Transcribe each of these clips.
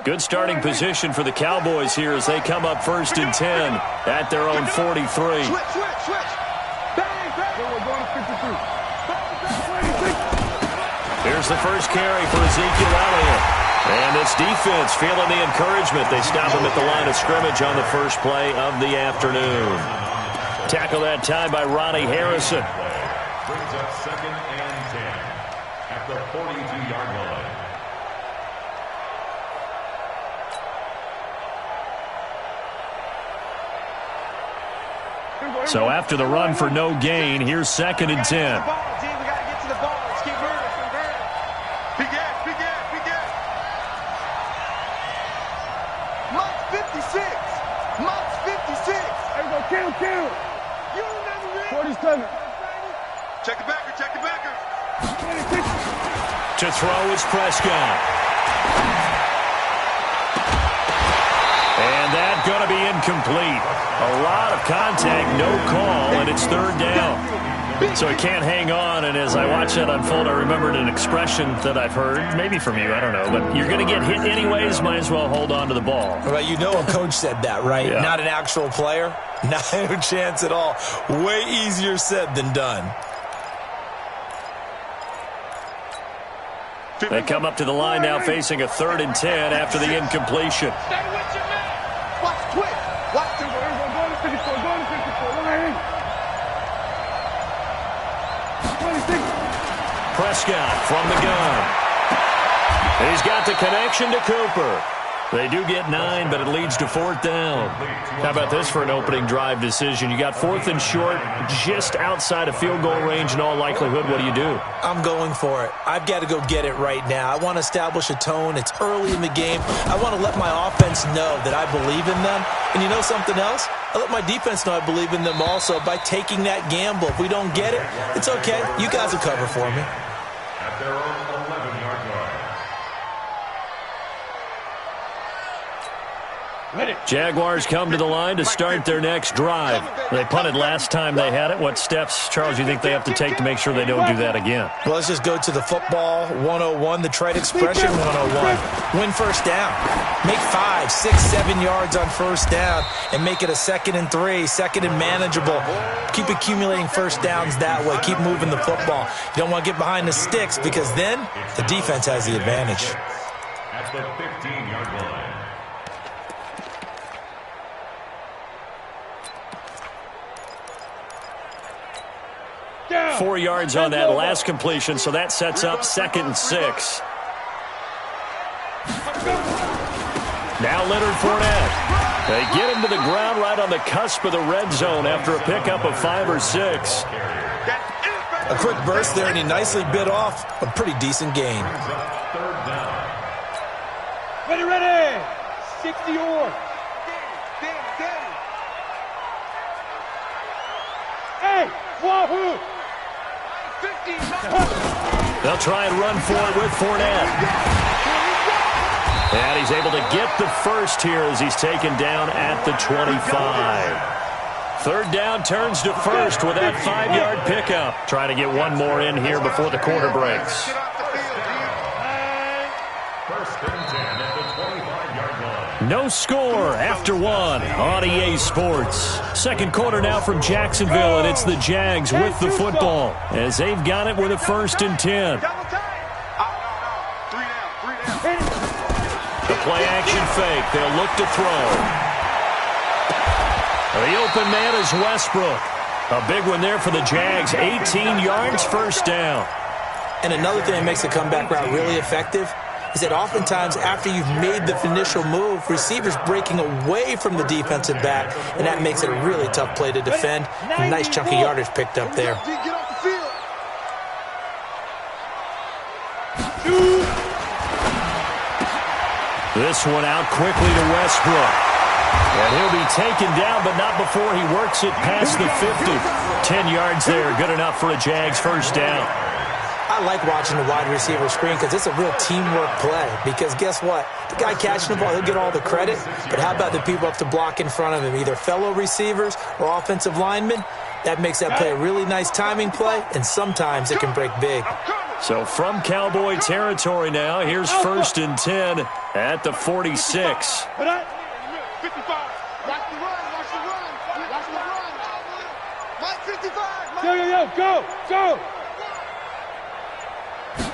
Good starting position for the Cowboys here as they come up 1st and 10 at their own 43. Switch. Bang. We're going to 53. Here's the first carry for Ezekiel Elliott. And this defense feeling the encouragement. They stop him at the line of scrimmage on the first play of the afternoon. Tackle that time by Ronnie Harrison. Brings up 2nd and 10 at the 42-yard line. So after the run for no gain, here's 2nd and 10. We got to get to the ball. Let's keep moving. Big gas. Monk's 56. There we go. Kill. You never read. 47. Check the backer. To throw is Prescott. And that's going to be incomplete. A lot of contact, no call, and it's 3rd down. So he can't hang on, and as I watch that unfold, I remembered an expression that I've heard, maybe from you, I don't know, but you're going to get hit anyways, might as well hold on to the ball. Right, you know a coach said that, right? Yeah. Not an actual player. Not a chance at all. Way easier said than done. They come up to the line now facing a 3rd and 10 after the incompletion. Stay with your man. Watch twitch. Watch the word. Go to 54. Prescott from the gun. He's got the connection to Cooper. They do get 9, but it leads to 4th down. How about this for an opening drive decision? You got 4th and short, just outside of field goal range in all likelihood. What do? I'm going for it. I've got to go get it right now. I want to establish a tone. It's early in the game. I want to let my offense know that I believe in them. And you know something else? I let my defense know I believe in them also by taking that gamble. If we don't get it, it's okay. You guys will cover for me. At their own 11-yard line. Jaguars come to the line to start their next drive. They punted last time they had it. What steps, Charles, you think they have to take to make sure they don't do that again? Well, let's just go to the football 101, the trade expression 101. Win first down. Make 5, 6, 7 yards on first down and make it a 2nd and 3, 2nd and manageable. Keep accumulating first downs that way. Keep moving the football. You don't want to get behind the sticks because then the defense has the advantage. At the 15-yard line. 4 yards on that last completion, so that sets up 2nd and 6. Now Leonard Fournette. They get him to the ground right on the cusp of the red zone after a pickup of 5 or 6. A quick burst there, and he nicely bit off a pretty decent gain. Ready. 60 or. Hey, wahoo! They'll try and run for it with Fournette. And he's able to get the first here as he's taken down at the 25. 3rd down turns to 1st with that 5-yard pickup. Trying to get one more in here before the quarter breaks. 1st and 10 at the 25-yard line. No score after 1 on EA Sports. 2nd quarter now from Jacksonville, and it's the Jags with the football as they've got it with a 1st and 10. The play action fake. They'll look to throw. The open man is Westbrook. A big one there for the Jags. 18 yards, 1st down. And another thing that makes the comeback route really effective is that oftentimes after you've made the initial move, receivers breaking away from the defensive back, and that makes it a really tough play to defend. A nice chunk of yardage picked up there. This one out quickly to Westbrook. And he'll be taken down, but not before he works it past the 50. 10 yards there, good enough for a Jags 1st down. I like watching the wide receiver screen because it's a real teamwork play. Because guess what? The guy catching the ball, he'll get all the credit. But how about the people up to block in front of him, either fellow receivers or offensive linemen? That makes that play a really nice timing play, and sometimes it can break big. So from Cowboy territory now, here's 1st and 10 at the 46. 55. Watch the run. Watch the run. Watch the run. Mike 55. Yo, go.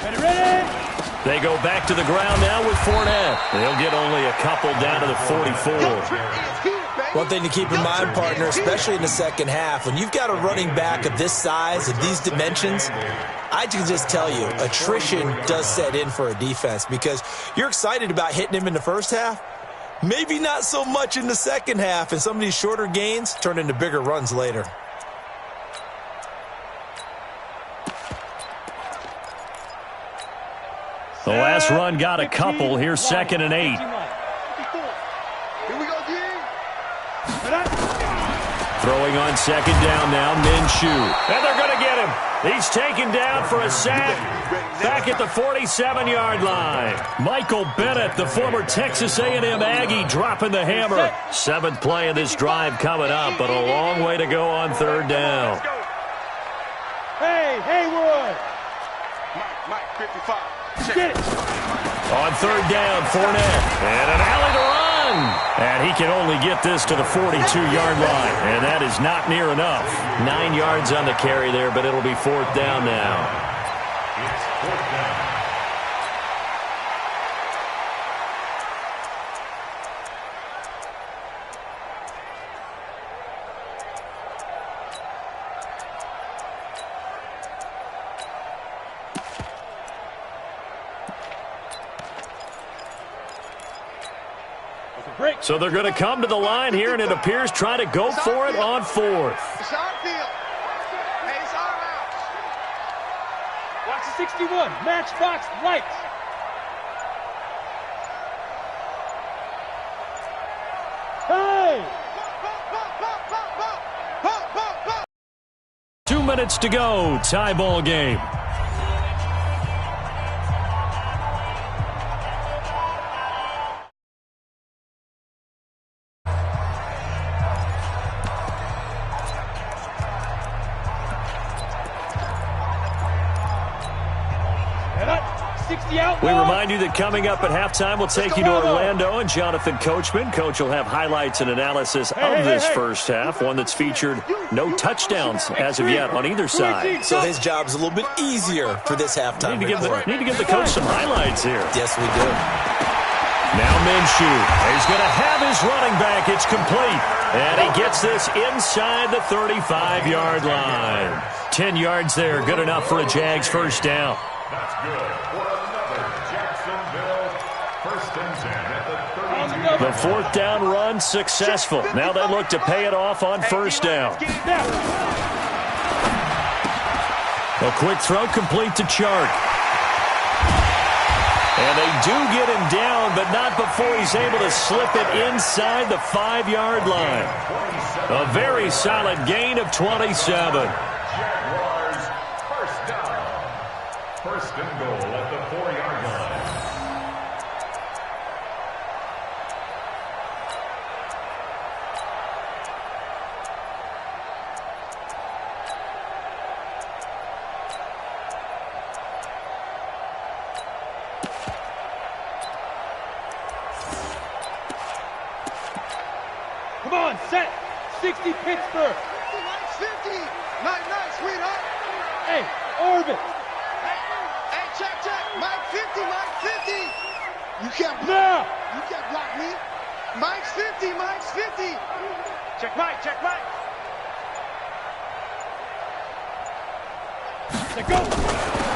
Ready. They go back to the ground now with Fournette. They'll get only a couple down to the 44. One thing to keep in mind, partner, especially in the second half, when you've got a running back of this size, of these dimensions, I can just tell you, attrition does set in for a defense because you're excited about hitting him in the first half. Maybe not so much in the second half, and some of these shorter gains turn into bigger runs later. The last run got a couple. Here's 2nd and 8. Throwing on 2nd down now, Minshew. And they're going to get him. He's taken down for a sack back at the 47-yard line. Michael Bennett, the former Texas A&M Aggie, dropping the hammer. 7th play of this drive coming up, but a long way to go on 3rd down. Hey, Haywood. Mike 55. Get it. On 3rd down, Fournette. And an alley to run. And he can only get this to the 42-yard line. And that is not near enough. 9 yards on the carry there, but it'll be 4th down now. It's 4th down. So they're going to come to the line here, and it appears try to go for it on 4th. It's our field. Hey, it's our house. Watch the 61. Matchbox lights. Hey! 2 minutes to go. Tie ball game. We remind you that coming up at halftime, we'll take you to Orlando and Jonathan Coachman. Coach will have highlights and analysis of this first half, one that's featured no touchdowns as of yet on either side. So his job's a little bit easier for this halftime report. Need to give the coach some highlights here. Yes, we do. Now Minshew. He's going to have his running back. It's complete. And he gets this inside the 35-yard line. 10 yards there. Good enough for a Jags first down. That's good for another Jacksonville 1st and 10 at the 32. The 4th down run successful. Now they look to pay it off on 1st down. A quick throw complete to Chark. And they do get him down, but not before he's able to slip it inside the 5-yard line. A very solid gain of 27. Jaguars 1st down. 1st and goal at the 4-yard line. Come on, set. 60 Pittsburgh. 50. Nice, sweetheart. Hey, Orbit. Hey, check. Mike 50. You can't block. No. You can't block me. Mike's 50. Check Mike. Let's go.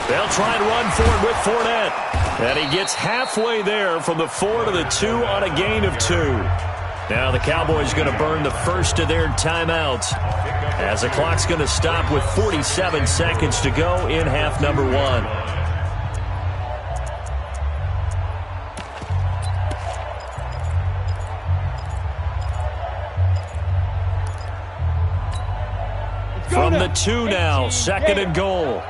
They'll try and run for it with Fournette. And he gets halfway there from the 4 to the 2 on a gain of 2. Now the Cowboys going to burn the first of their timeouts as the clock's going to stop with 47 seconds to go in half number 1. From the 2 now, 2nd and goal.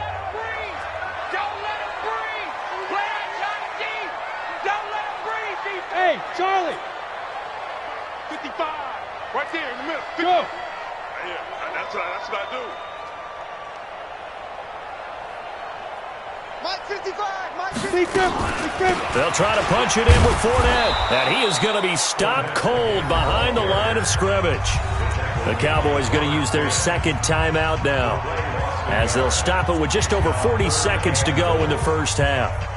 Hey, Charlie. 55. Right there in the middle. 50. Go. Yeah, that's what I do. Mike 55. Mike 55. Be careful. They'll try to punch it in with Fournette, and he is going to be stopped cold behind the line of scrimmage. The Cowboys going to use their second timeout now, as they'll stop it with just over 40 seconds to go in the first half.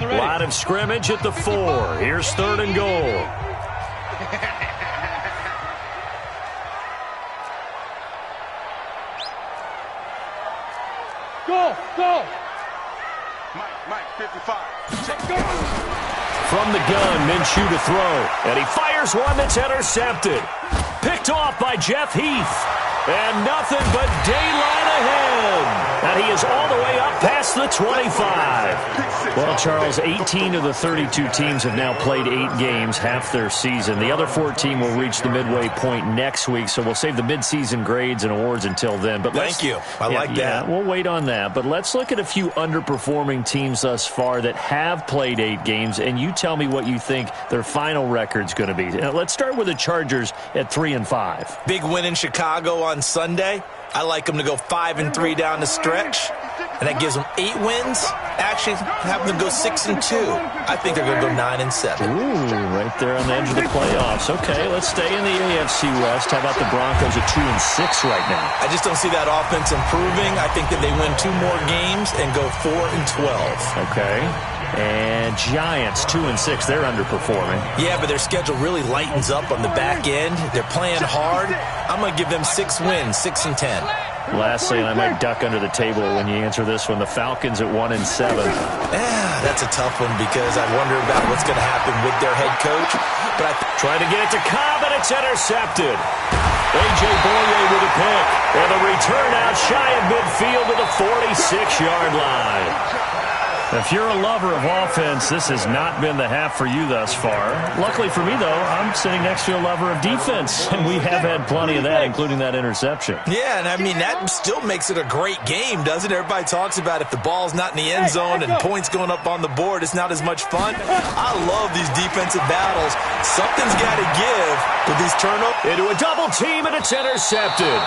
Line of scrimmage at the 4. Here's 3rd and goal. Go. Mike 55. Check. Go. From the gun, Minshew to throw. And he fires one that's intercepted. Picked off by Jeff Heath. And nothing but daylight ahead. And he is all the way up past the 25. Well, Charles, 18 of the 32 teams have now played 8 games, half their season. The other 14 will reach the midway point next week, so we'll save the midseason grades and awards until then. But Thank you. I like that. Yeah, we'll wait on that. But let's look at a few underperforming teams thus far that have played 8 games, and you tell me what you think their final record's going to be. Now, let's start with the Chargers at 3-5. Big win in Chicago on Sunday. I like them to go 5-3 down the stretch, and that gives them 8 wins. Actually, have them go 6-2. I think they're going to go 9-7. Ooh, right there on the edge of the playoffs. Okay, let's stay in the AFC West. How about the Broncos at 2-6 right now? I just don't see that offense improving. I think that they win 2 more games and go 4-12. Okay. And Giants, 2-6. They're underperforming. Yeah, but their schedule really lightens up on the back end. They're playing hard. I'm going to give them 6 wins, 6-10. Lastly, and I might duck under the table when you answer this one, the Falcons at 1-7. That's a tough one because I wonder about what's going to happen with their head coach. But trying to get it to Cobb, and it's intercepted. A.J. Boye with a pick. And a return out shy of midfield to the 46-yard line. If you're a lover of offense, this has not been the half for you thus far. Luckily for me, though, I'm sitting next to a lover of defense, and we have had plenty of that, including that interception. Yeah, and I mean, that still makes it a great game, doesn't it? Everybody talks about if the ball's not in the end zone and points going up on the board, it's not as much fun. I love these defensive battles. Something's got to give with these turnovers. Into a double team, and it's intercepted.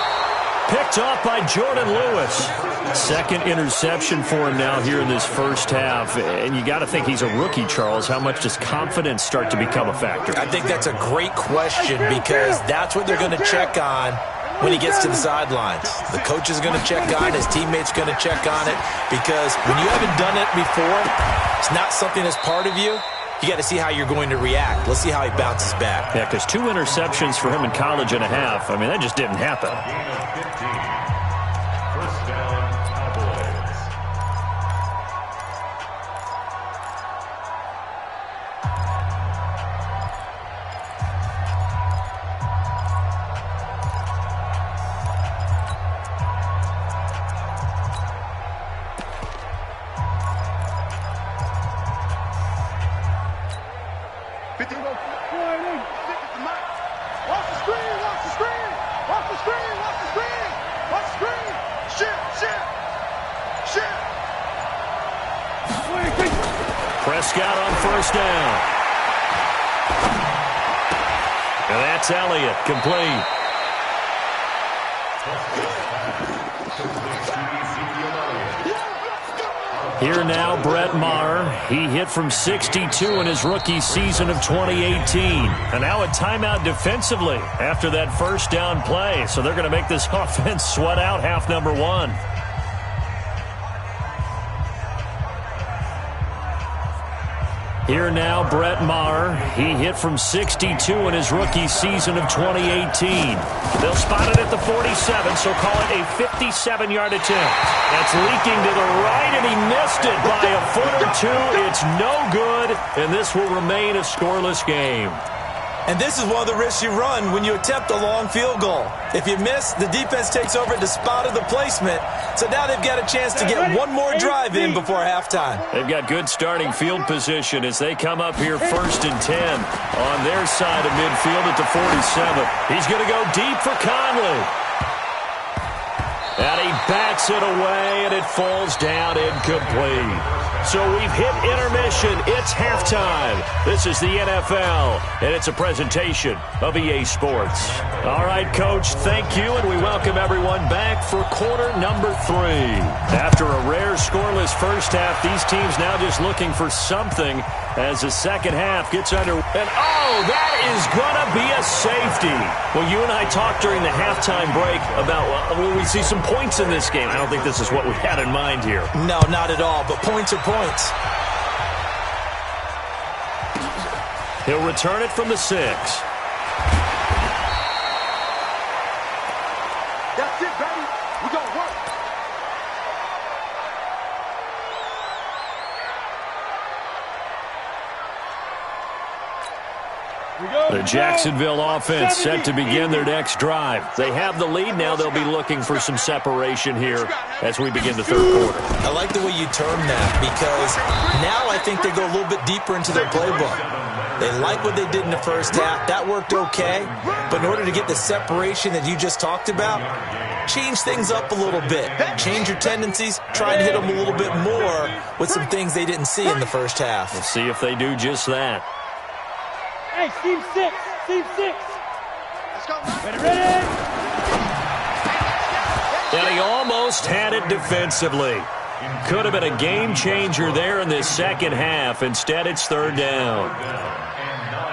Picked off by Jordan Lewis. Second interception for him now here in this first half. And you got to think he's a rookie, Charles. How much does confidence start to become a factor? I think that's a great question because that's what they're going to check on when he gets to the sidelines. The coach is going to check on it. His teammates going to check on it because when you haven't done it before, it's not something that's part of you. You got to see how you're going to react. Let's see how he bounces back. Yeah, because 2 interceptions for him in college and a half. I mean, that just didn't happen. First down, Cowboys. Prescott on first down. And that's Elliott, complete. Here now, Brett Maher. He hit from 62 in his rookie season of 2018. And now a timeout defensively after that first down play. So they're going to make this offense sweat out half number 1. Here now, Brett Maher. He hit from 62 in his rookie season of 2018. They'll spot it at the 47, so call it a 57-yard attempt. That's leaking to the right, and he missed it by a foot or 2. It's no good, and this will remain a scoreless game. And this is one of the risks you run when you attempt a long field goal. If you miss, the defense takes over at the spot of the placement. So now they've got a chance to get one more drive in before halftime. They've got good starting field position as they come up here 1st and 10 on their side of midfield at the 47. He's going to go deep for Conley. And he bats it away, and it falls down incomplete. So we've hit intermission. It's halftime. This is the NFL, and it's a presentation of EA Sports. All right, Coach, thank you, and we welcome everyone back for quarter number 3. After a rare scoreless first half, these teams now just looking for something as the second half gets under. And, oh, that is going to be a safety. Well, you and I talked during the halftime break about, will we see some points in this game? I don't think this is what we had in mind here. No, not at all, but points are points. He'll return it from the 6. That's it, baby. We're going to work. The Jacksonville offense set to begin their next drive. They have the lead now. They'll be looking for some separation here as we begin the third quarter. I like the way you term that because now I think they go a little bit deeper into their playbook. They like what they did in the first half. That worked okay. But in order to get the separation that you just talked about, change things up a little bit. Change your tendencies. Try and hit them a little bit more with some things they didn't see in the first half. We'll see if they do just that. Hey, Team 6. Team 6. Let's go. Ready? And he almost had it defensively. Could have been a game changer there in this second half. Instead, it's third down.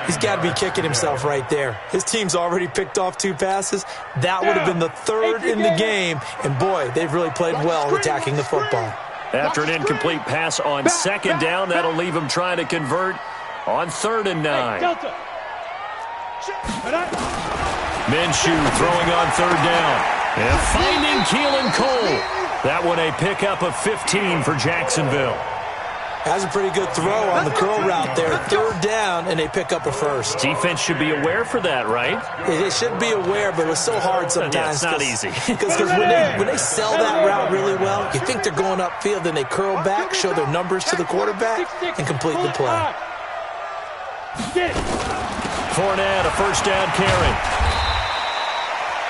He's got to be kicking himself right there. His team's already picked off 2 passes. That would have been the 3rd in the game. And, boy, they've really played well attacking the football. After an incomplete pass on second down, that'll leave him trying to convert on 3rd and 9. Minshew throwing on 3rd down. And finding Keelan Cole. That one a pickup of 15 for Jacksonville. Has a pretty good throw on the curl route there. 3rd down, and they pick up a first. Defense should be aware for that, right? They should be aware, but it's so hard sometimes. Yeah, it's not easy. Because when they sell that route really well, you think they're going upfield, then they curl back, show their numbers to the quarterback, and complete the play. Fournette, a first down carry.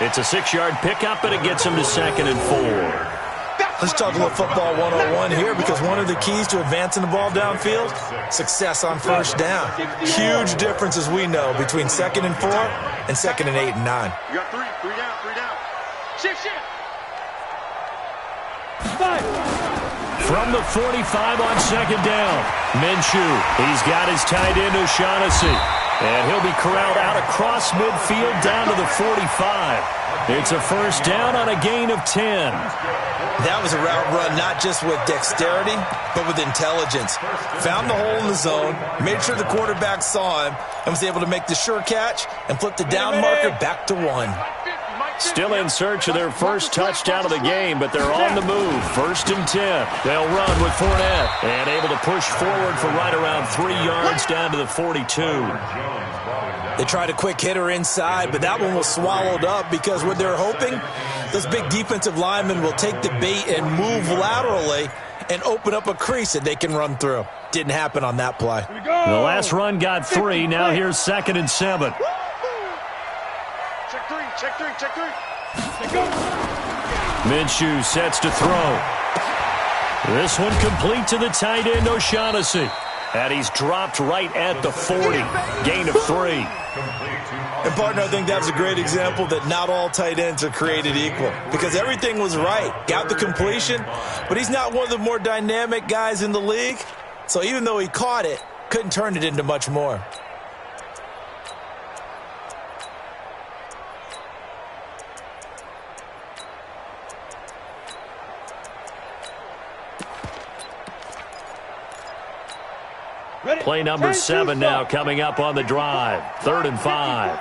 It's a 6-yard pickup, and it gets him to 2nd and 4. Let's talk a little football 101 here because one of the keys to advancing the ball downfield, success on first down. Huge difference, as we know, between 2nd and 4 and 2nd and 8 and 9. You got 3 down. Shift. From the 45 on 2nd down, Minshew. He's got his tight end, O'Shaughnessy. And he'll be corralled out across midfield down to the 45. It's a first down on a gain of 10. That was a route run not just with dexterity, but with intelligence. Found the hole in the zone, made sure the quarterback saw him, and was able to make the sure catch and flip the down marker back to 1. Still in search of their first touchdown of the game, but they're on the move. 1st and 10. They'll run with Fournette and able to push forward for right around 3 yards down to the 42. They tried a quick hitter inside, but that one was swallowed up because what they're hoping, those big defensive linemen will take the bait and move laterally and open up a crease that they can run through. Didn't happen on that play. The last run got 3. Now here's 2nd and 7. Check 3. Minshew sets to throw. This one complete to the tight end, O'Shaughnessy. And he's dropped right at the 40. Gain of 3. And, partner, I think that was a great example that not all tight ends are created equal because everything was right. Got the completion, but he's not one of the more dynamic guys in the league. So even though he caught it, couldn't turn it into much more. Play number 7 now coming up on the drive. 3rd and 5.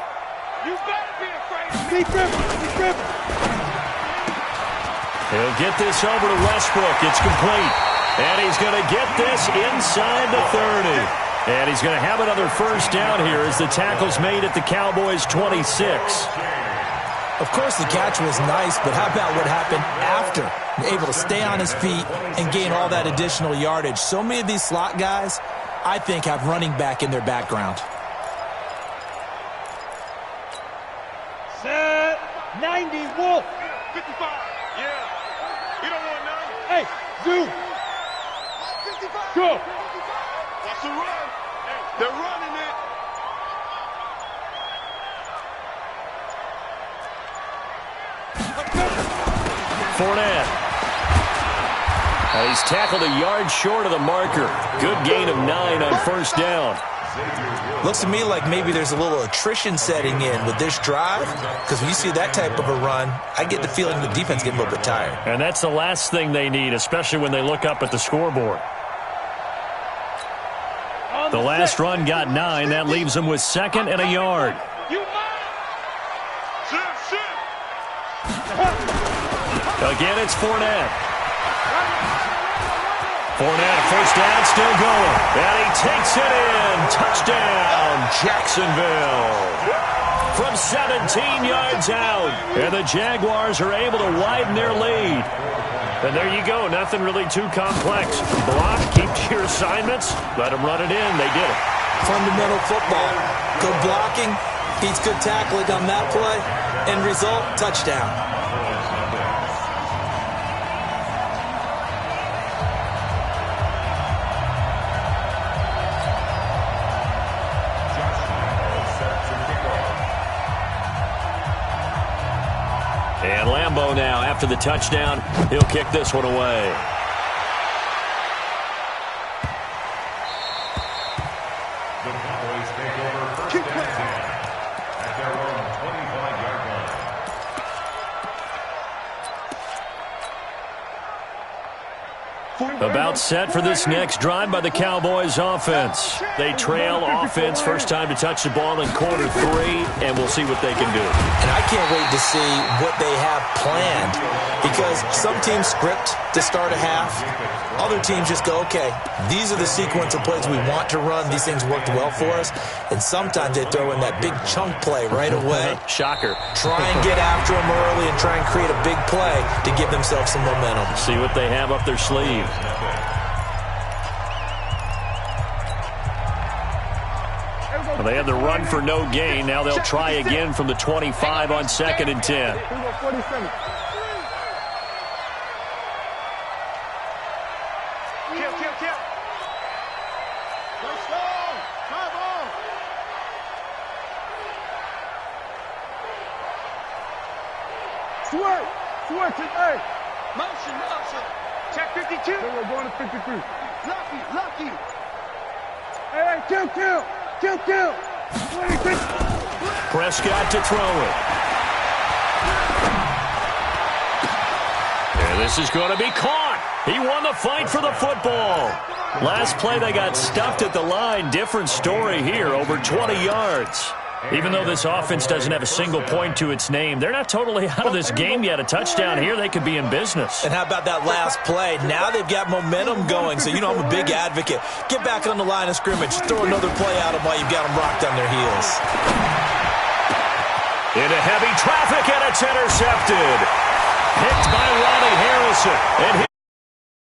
You better be afraid. He'll get this over to Westbrook. It's complete. And he's going to get this inside the 30. And he's going to have another first down here as the tackle's made at the Cowboys' 26. Of course, the catch was nice, but how about what happened after? Able to stay on his feet and gain all that additional yardage. So many of these slot guys, I think, have running back in their background. Set 90 Wolf. 55. Yeah. Do. Go. Watch the run. They're running it. Fournette. He's tackled a yard short of the marker. Good gain of 9 on first down. Looks to me like maybe there's a little attrition setting in with this drive, because when you see that type of a run, I get the feeling the defense getting a little bit tired. And that's the last thing they need, especially when they look up at the scoreboard. The last run got 9. That leaves them with 2nd and a yard. Again, it's Fournette. Fournette, first down, still going. And he takes it in. Touchdown, Jacksonville. From 17 yards out. And the Jaguars are able to widen their lead. And there you go. Nothing really too complex. Block, keep to your assignments. Let them run it in. They did it. Fundamental football. Good blocking, beats good tackling on that play. End result, touchdown. And Lambeau now, after the touchdown, he'll kick this one away. The Cowboys take over first and 10 at their own 25-yard line. About set for this next drive by the Cowboys offense. They trail offense, first time to touch the ball in quarter 3, and we'll see what they can do. And I can't wait to see what they have planned, because some teams script to start a half. Other teams just go, okay, these are the sequence of plays we want to run. These things worked well for us. And sometimes they throw in that big chunk play right away. Shocker. Try and get after them early and try and create a big play to give themselves some momentum. See what they have up their sleeve. Well, they had the run for no gain. Now they'll try again from the 25 on 2nd and 10. Kill. Let's go. Come on. Switch it, hey. Motion. Check 52. We're going to 53. Lucky. Hey, kill. 26. Prescott to throw it. And this is going to be caught. He won the fight for the football. Last play, they got stuffed at the line. Different story here, over 20 yards. Even though this offense doesn't have a single point to its name, they're not totally out of this game yet. A touchdown here, they could be in business. And how about that last play? Now they've got momentum going, so I'm a big advocate. Get back on the line of scrimmage. Throw another play at them while you've got them rocked on their heels. Into heavy traffic, and it's intercepted. Picked by Ronnie Harrison. And